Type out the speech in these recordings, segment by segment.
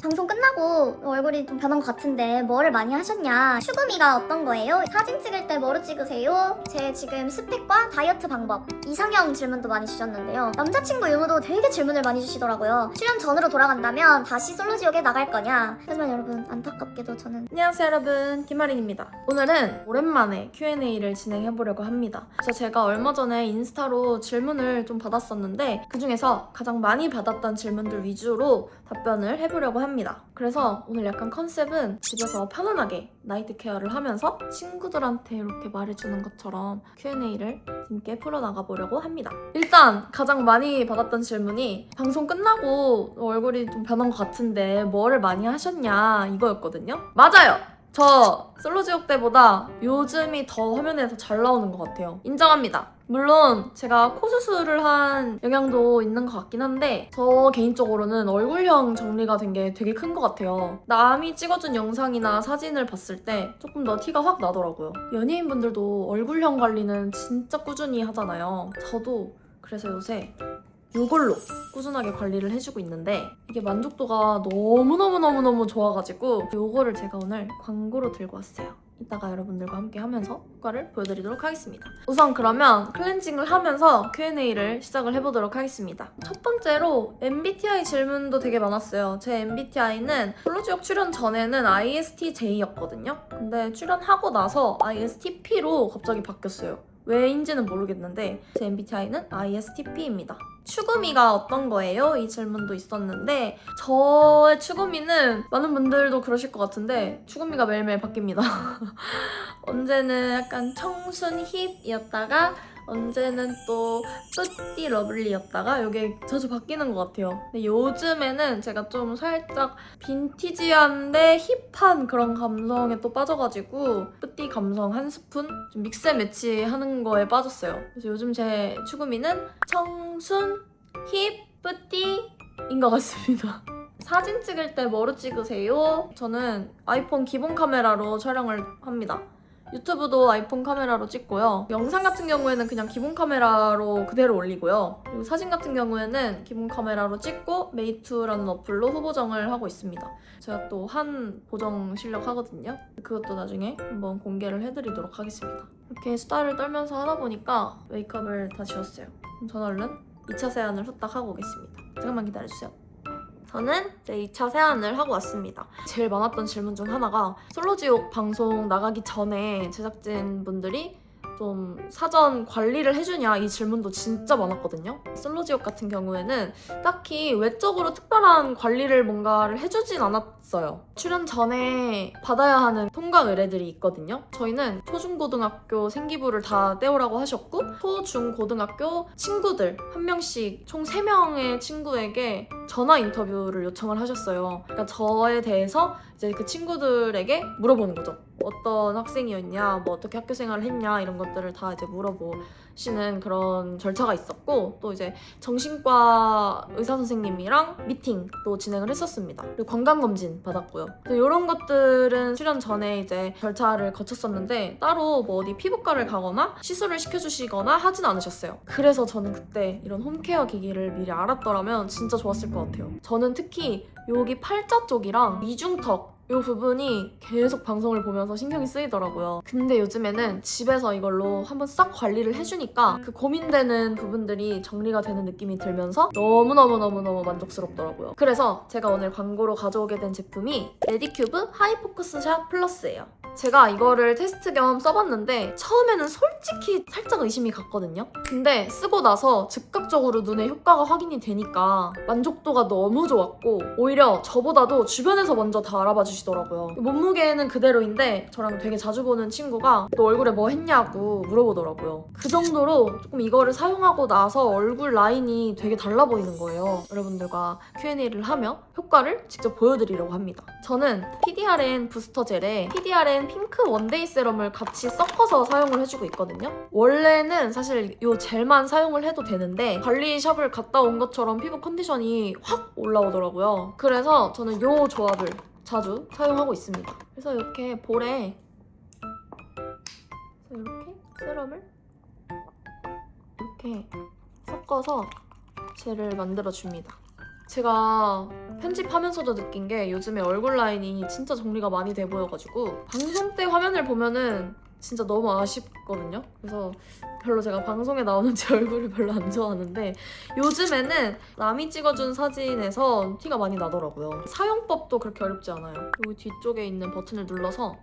방송 끝나고 얼굴이 좀 변한 것 같은데 뭐를 많이 하셨냐? 추구미가 어떤 거예요? 사진 찍을 때 뭐로 찍으세요? 제 지금 스펙과 다이어트 방법, 이상형 질문도 많이 주셨는데요. 남자친구 유무도 되게 질문을 많이 주시더라고요. 출연 전으로 돌아간다면 다시 솔로지옥에 나갈 거냐? 하지만 여러분, 안타깝게도 저는 안녕하세요 여러분, 김아린입니다. 오늘은 오랜만에 Q&A를 진행해보려고 합니다. 그래서 제가 얼마 전에 인스타로 질문을 좀 받았었는데 그 중에서 가장 많이 받았던 질문들 위주로 답변을 해보려고 합니다. 그래서 오늘 약간 컨셉은 집에서 편안하게 나이트 케어를 하면서 친구들한테 이렇게 말해주는 것처럼 Q&A를 재밌게 풀어나가 보려고 합니다. 일단 가장 많이 받았던 질문이 방송 끝나고 얼굴이 좀 변한 것 같은데 뭐를 많이 하셨냐 이거였거든요. 맞아요! 저 솔로지옥 때보다 요즘이 더 화면에서 잘 나오는 것 같아요. 인정합니다. 물론 제가 코 수술을 한 영향도 있는 것 같긴 한데 저 개인적으로는 얼굴형 정리가 된 게 되게 큰 것 같아요. 남이 찍어준 영상이나 사진을 봤을 때 조금 더 티가 확 나더라고요. 연예인분들도 얼굴형 관리는 진짜 꾸준히 하잖아요. 저도 그래서 요새 이걸로 꾸준하게 관리를 해주고 있는데 이게 만족도가 너무너무너무너무 좋아가지고 이거를 제가 오늘 광고로 들고 왔어요. 이따가 여러분들과 함께 하면서 효과를 보여드리도록 하겠습니다. 우선 그러면 클렌징을 하면서 Q&A를 시작을 해보도록 하겠습니다. 첫 번째로 MBTI 질문도 되게 많았어요. 제 MBTI는 솔로지옥 출연 전에는 ISTJ였거든요. 근데 출연하고 나서 ISTP로 갑자기 바뀌었어요. 왜인지는 모르겠는데 제 MBTI는 ISTP입니다. 추구미가 어떤 거예요? 이 질문도 있었는데 저의 추구미는 많은 분들도 그러실 것 같은데 추구미가 매일매일 바뀝니다. 언제는 약간 청순 힙이었다가 언제는 또 뿌띠 러블리였다가 이게 자주 바뀌는 것 같아요. 근데 요즘에는 제가 좀 살짝 빈티지한데 힙한 그런 감성에 또 빠져가지고 뿌띠 감성 한 스푼 좀 믹스 앤 매치 하는 거에 빠졌어요. 그래서 요즘 제 추구미는 청순, 힙, 뿌띠인 것 같습니다. 사진 찍을 때 뭐로 찍으세요? 저는 아이폰 기본 카메라로 촬영을 합니다. 유튜브도 아이폰 카메라로 찍고요. 영상 같은 경우에는 그냥 기본 카메라로 그대로 올리고요. 그리고 사진 같은 경우에는 기본 카메라로 찍고 메이투라는 어플로 후보정을 하고 있습니다. 제가 또 한 보정 실력 하거든요. 그것도 나중에 한번 공개를 해드리도록 하겠습니다. 이렇게 수다를 떨면서 하다 보니까 메이크업을 다 지웠어요. 그럼 저는 얼른 2차 세안을 후딱 하고 오겠습니다. 잠깐만 기다려주세요. 저는 이제 2차 세안을 하고 왔습니다. 제일 많았던 질문 중 하나가 솔로지옥 방송 나가기 전에 제작진분들이 좀 사전 관리를 해주냐 이 질문도 진짜 많았거든요. 솔로지옥 같은 경우에는 딱히 외적으로 특별한 관리를 뭔가를 해주진 않았어요. 출연 전에 받아야 하는 통과 의뢰들이 있거든요. 저희는 초중고등학교 생기부를 다 떼오라고 하셨고 초중고등학교 친구들 한 명씩 총 3명의 친구에게 전화 인터뷰를 요청을 하셨어요. 그러니까 저에 대해서 이제 그 친구들에게 물어보는 거죠. 어떤 학생이었냐, 뭐 어떻게 학교 생활을 했냐 이런 것들을 다 이제 물어보시는 그런 절차가 있었고 또 이제 정신과 의사 선생님이랑 미팅도 진행을 했었습니다. 그리고 건강검진 받았고요. 이런 것들은 출연 전에 이제 절차를 거쳤었는데 따로 뭐 어디 피부과를 가거나 시술을 시켜주시거나 하진 않으셨어요. 그래서 저는 그때 이런 홈케어 기기를 미리 알았더라면 진짜 좋았을 것 같아요. 저는 특히 여기 팔자 쪽이랑 이중턱 이 부분이 계속 방송을 보면서 신경이 쓰이더라고요. 근데 요즘에는 집에서 이걸로 한번 싹 관리를 해주니까 그 고민되는 부분들이 정리가 되는 느낌이 들면서 너무너무너무너무 만족스럽더라고요. 그래서 제가 오늘 광고로 가져오게 된 제품이 레디큐브 하이포커스샷 플러스예요. 제가 이거를 테스트 겸 써봤는데 처음에는 솔직히 살짝 의심이 갔거든요. 근데 쓰고 나서 즉각적으로 눈에 효과가 확인이 되니까 만족도가 너무 좋았고 오히려 저보다도 주변에서 먼저 다 알아봐 주시더라고요. 몸무게는 그대로인데 저랑 되게 자주 보는 친구가 너 얼굴에 뭐 했냐고 물어보더라고요. 그 정도로 조금 이거를 사용하고 나서 얼굴 라인이 되게 달라 보이는 거예요. 여러분들과 Q&A를 하며 효과를 직접 보여드리려고 합니다. 저는 PDRN 부스터 젤에 PDRN 핑크 원데이 세럼을 같이 섞어서 사용을 해주고 있거든요. 원래는 사실 이 젤만 사용을 해도 되는데 관리샵을 갔다 온 것처럼 피부 컨디션이 확 올라오더라고요. 그래서 저는 이 조합을 자주 사용하고 있습니다. 그래서 이렇게 볼에 이렇게 세럼을 이렇게 섞어서 젤을 만들어줍니다. 제가 편집하면서도 느낀 게 요즘에 얼굴 라인이 진짜 정리가 많이 돼 보여가지고 방송 때 화면을 보면은 진짜 너무 아쉽거든요. 그래서 별로 제가 방송에 나오는 제 얼굴을 별로 안 좋아하는데 요즘에는 남이 찍어준 사진에서 티가 많이 나더라고요. 사용법도 그렇게 어렵지 않아요. 여기 뒤쪽에 있는 버튼을 눌러서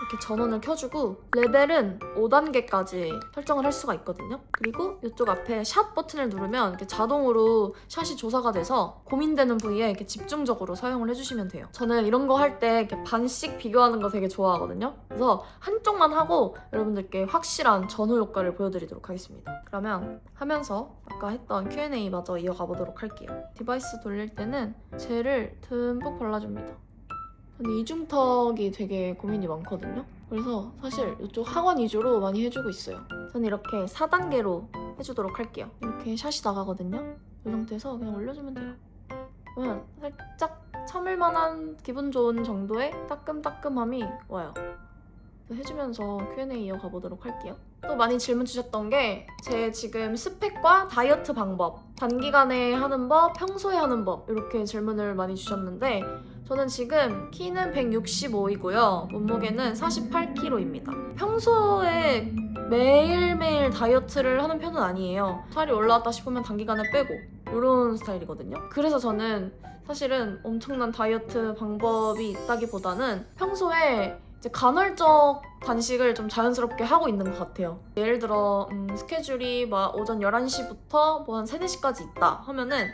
이렇게 전원을 켜주고 레벨은 5단계까지 설정을 할 수가 있거든요. 그리고 이쪽 앞에 샷 버튼을 누르면 이렇게 자동으로 샷이 조사가 돼서 고민되는 부위에 이렇게 집중적으로 사용을 해주시면 돼요. 저는 이런 거 할 때 이렇게 반씩 비교하는 거 되게 좋아하거든요. 그래서 한쪽만 하고 여러분들께 확실한 전후 효과를 보여드리도록 하겠습니다. 그러면 하면서 아까 했던 Q&A 마저 이어가 보도록 할게요. 디바이스 돌릴 때는 젤을 듬뿍 발라줍니다. 근데 이중턱이 되게 고민이 많거든요. 그래서 사실 이쪽 하관 위주로 많이 해주고 있어요. 저는 이렇게 4단계로 해주도록 할게요. 이렇게 샷이 나가거든요. 이 상태에서 그냥 올려주면 돼요. 그러면 살짝 참을만한 기분 좋은 정도의 따끔따끔함이 와요. 해주면서 Q&A 이어가 보도록 할게요. 또 많이 질문 주셨던 게 제 지금 스펙과 다이어트 방법, 단기간에 하는 법, 평소에 하는 법 이렇게 질문을 많이 주셨는데 저는 지금 키는 165이고요. 몸무게는 48kg입니다. 평소에 매일매일 다이어트를 하는 편은 아니에요. 살이 올라왔다 싶으면 단기간에 빼고 이런 스타일이거든요. 그래서 저는 사실은 엄청난 다이어트 방법이 있다기보다는 평소에 이제 간헐적 단식을 좀 자연스럽게 하고 있는 것 같아요. 예를 들어 스케줄이 막 오전 11시부터 뭐 한 3, 4시까지 있다 하면은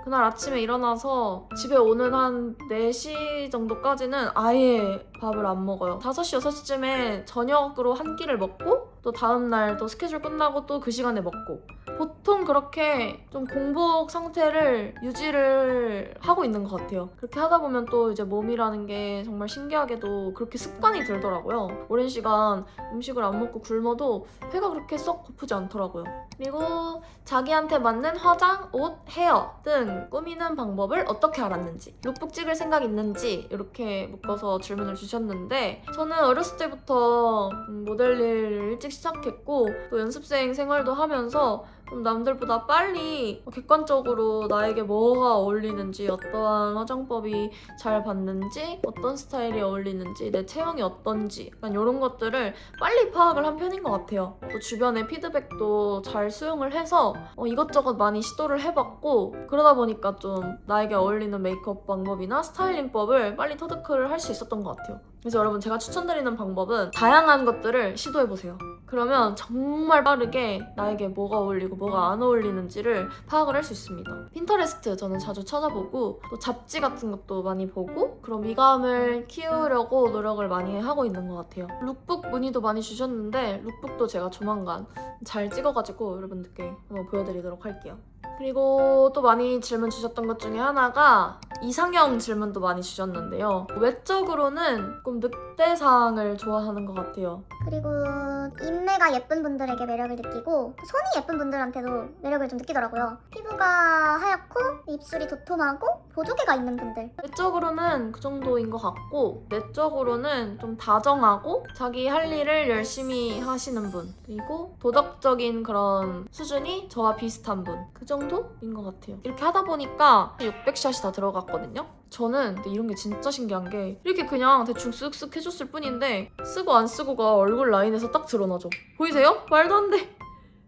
그날 아침에 일어나서 집에 오는 한 4시 정도까지는 아예 밥을 안 먹어요. 5시, 6시쯤에 저녁으로 한 끼를 먹고 또 다음날 또 스케줄 끝나고 또 그 시간에 먹고 보통 그렇게 좀 공복 상태를 유지를 하고 있는 것 같아요. 그렇게 하다 보면 또 이제 몸이라는 게 정말 신기하게도 그렇게 습관이 들더라고요. 오랜 시간 음식을 안 먹고 굶어도 배가 그렇게 썩 고프지 않더라고요. 그리고 자기한테 맞는 화장, 옷, 헤어 등 꾸미는 방법을 어떻게 알았는지, 룩북 찍을 생각 있는지 이렇게 묶어서 질문을 주셨는데 저는 어렸을 때부터 모델 일 일찍 시작했고 또 연습생 생활도 하면서 좀 남들보다 빨리 객관적으로 나에게 뭐가 어울리는지, 어떠한 화장법이 잘 받는지, 어떤 스타일이 어울리는지, 내 체형이 어떤지 약간 이런 것들을 빨리 파악을 한 편인 것 같아요. 또 주변의 피드백도 잘 수용을 해서 이것저것 많이 시도를 해봤고 그러다 보니까 좀 나에게 어울리는 메이크업 방법이나 스타일링법을 빨리 터득을 할 수 있었던 것 같아요. 그래서 여러분 제가 추천드리는 방법은 다양한 것들을 시도해보세요. 그러면 정말 빠르게 나에게 뭐가 어울리고 뭐가 안 어울리는지를 파악을 할 수 있습니다. 핀터레스트 저는 자주 찾아보고 또 잡지 같은 것도 많이 보고 그런 미감을 키우려고 노력을 많이 하고 있는 것 같아요. 룩북 문의도 많이 주셨는데 룩북도 제가 조만간 잘 찍어가지고 여러분들께 한번 보여드리도록 할게요. 그리고 또 많이 질문 주셨던 것 중에 하나가 이상형 질문도 많이 주셨는데요. 외적으로는 조금 늑대상을 좋아하는 것 같아요. 그리고 인매가 예쁜 분들에게 매력을 느끼고 손이 예쁜 분들한테도 매력을 좀 느끼더라고요. 피부가 하얗고 입술이 도톰하고 보조개가 있는 분들. 외적으로는 그 정도인 것 같고 내적으로는 좀 다정하고 자기 할 일을 열심히 하시는 분 그리고 도덕적인 그런 수준이 저와 비슷한 분 그 정도인 것 같아요. 이렇게 하다 보니까 600샷이 다 들어갔거든요. 저는 근데 이런 게 진짜 신기한 게 이렇게 그냥 대충 쓱쓱 해줬을 뿐인데 쓰고 안 쓰고가 얼굴 라인에서 딱 드러나죠. 보이세요? 말도 안 돼.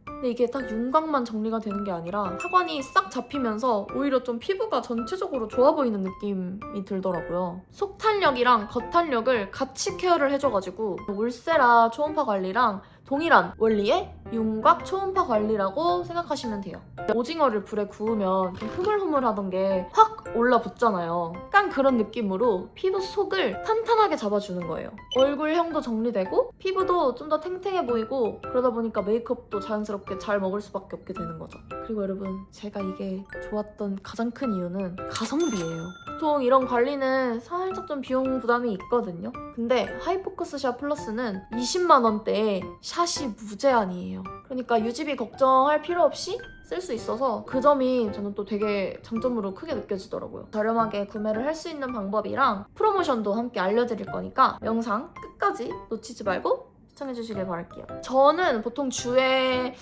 근데 이게 딱 윤곽만 정리가 되는 게 아니라 하관이 싹 잡히면서 오히려 좀 피부가 전체적으로 좋아 보이는 느낌이 들더라고요. 속 탄력이랑 겉 탄력을 같이 케어를 해줘가지고 울세라 초음파 관리랑 동일한 원리의 윤곽 초음파 관리라고 생각하시면 돼요. 오징어를 불에 구우면 이렇게 흐물흐물하던 게 확 올라붙잖아요. 약간 그런 느낌으로 피부 속을 탄탄하게 잡아주는 거예요. 얼굴형도 정리되고 피부도 좀 더 탱탱해 보이고 그러다 보니까 메이크업도 자연스럽게 잘 먹을 수밖에 없게 되는 거죠. 그리고 여러분 제가 이게 좋았던 가장 큰 이유는 가성비예요. 보통 이런 관리는 살짝 좀 비용 부담이 있거든요. 근데 하이포커스 샷 플러스는 20만 원대에 샷이 무제한이에요. 그러니까 유지비 걱정할 필요 없이 쓸 수 있어서 그 점이 저는 또 되게 장점으로 크게 느껴지더라고요. 저렴하게 구매를 할 수 있는 방법이랑 프로모션도 함께 알려드릴 거니까 영상 끝까지 놓치지 말고 시청해주시길 바랄게요. 저는 보통 주에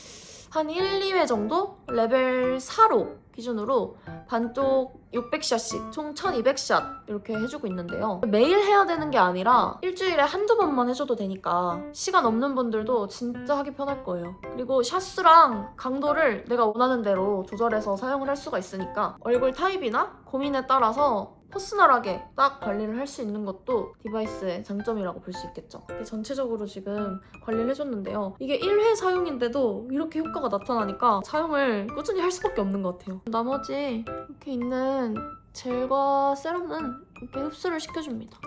한 1, 2회 정도 레벨 4로 기준으로 반쪽 600샷씩 총 1200샷 이렇게 해주고 있는데요. 매일 해야 되는 게 아니라 일주일에 한두 번만 해줘도 되니까 시간 없는 분들도 진짜 하기 편할 거예요. 그리고 샷수랑 강도를 내가 원하는 대로 조절해서 사용을 할 수가 있으니까 얼굴 타입이나 고민에 따라서 퍼스널하게 딱 관리를 할 수 있는 것도 디바이스의 장점이라고 볼 수 있겠죠. 이렇게 전체적으로 지금 관리를 해줬는데요. 이게 1회 사용인데도 이렇게 효과가 나타나니까 사용을 꾸준히 할 수밖에 없는 것 같아요. 나머지 이렇게 있는 젤과 세럼은 이렇게 흡수를 시켜줍니다.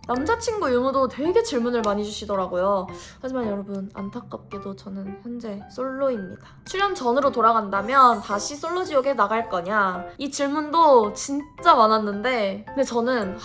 남자친구 유무도 되게 질문을 많이 주시더라고요. 하지만 여러분 안타깝게도 저는 현재 솔로입니다. 출연 전으로 돌아간다면 다시 솔로 지옥에 나갈 거냐? 이 질문도 진짜 많았는데 근데 저는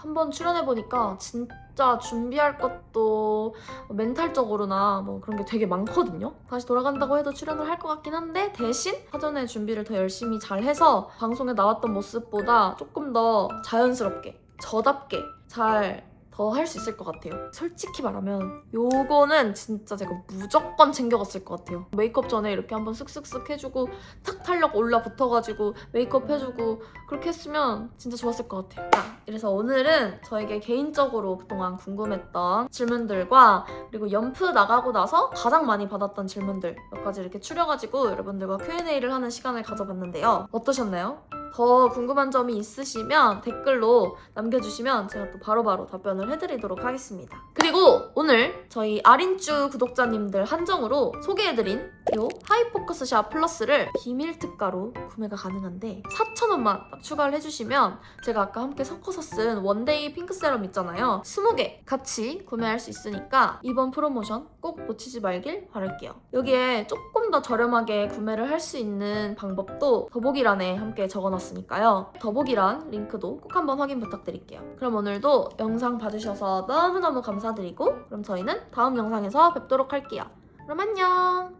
한번 출연해보니까 진짜 준비할 것도 멘탈적으로나 뭐 그런 게 되게 많거든요. 다시 돌아간다고 해도 출연을 할 것 같긴 한데 대신 사전에 준비를 더 열심히 잘 해서 방송에 나왔던 모습보다 조금 더 자연스럽게 저답게 잘 더 할 수 있을 것 같아요. 솔직히 말하면 요거는 진짜 제가 무조건 챙겨갔을 것 같아요. 메이크업 전에 이렇게 한번 쓱쓱쓱 해주고 탁 탄력 올라붙어가지고 메이크업 해주고 그렇게 했으면 진짜 좋았을 것 같아요. 자, 이래서 오늘은 저에게 개인적으로 그동안 궁금했던 질문들과 그리고 연프 나가고 나서 가장 많이 받았던 질문들 몇 가지 이렇게 추려가지고 여러분들과 Q&A를 하는 시간을 가져봤는데요. 어떠셨나요? 더 궁금한 점이 있으시면 댓글로 남겨주시면 제가 또 바로바로 답변을 해드리도록 하겠습니다. 그리고 오늘 저희 아린쭈 구독자님들 한정으로 소개해드린 이 하이포커스샷 플러스를 비밀 특가로 구매가 가능한데 4,000원만 딱 추가를 해주시면 제가 아까 함께 섞어서 쓴 원데이 핑크 세럼 있잖아요. 20개 같이 구매할 수 있으니까 이번 프로모션 꼭 놓치지 말길 바랄게요. 여기에 조금 더 저렴하게 구매를 할 수 있는 방법도 더보기란에 함께 적어놨으니까요. 더보기란 링크도 꼭 한번 확인 부탁드릴게요. 그럼 오늘도 영상 봐주셔서 너무너무 감사드리고 그럼 저희는 다음 영상에서 뵙도록 할게요. 그럼 안녕!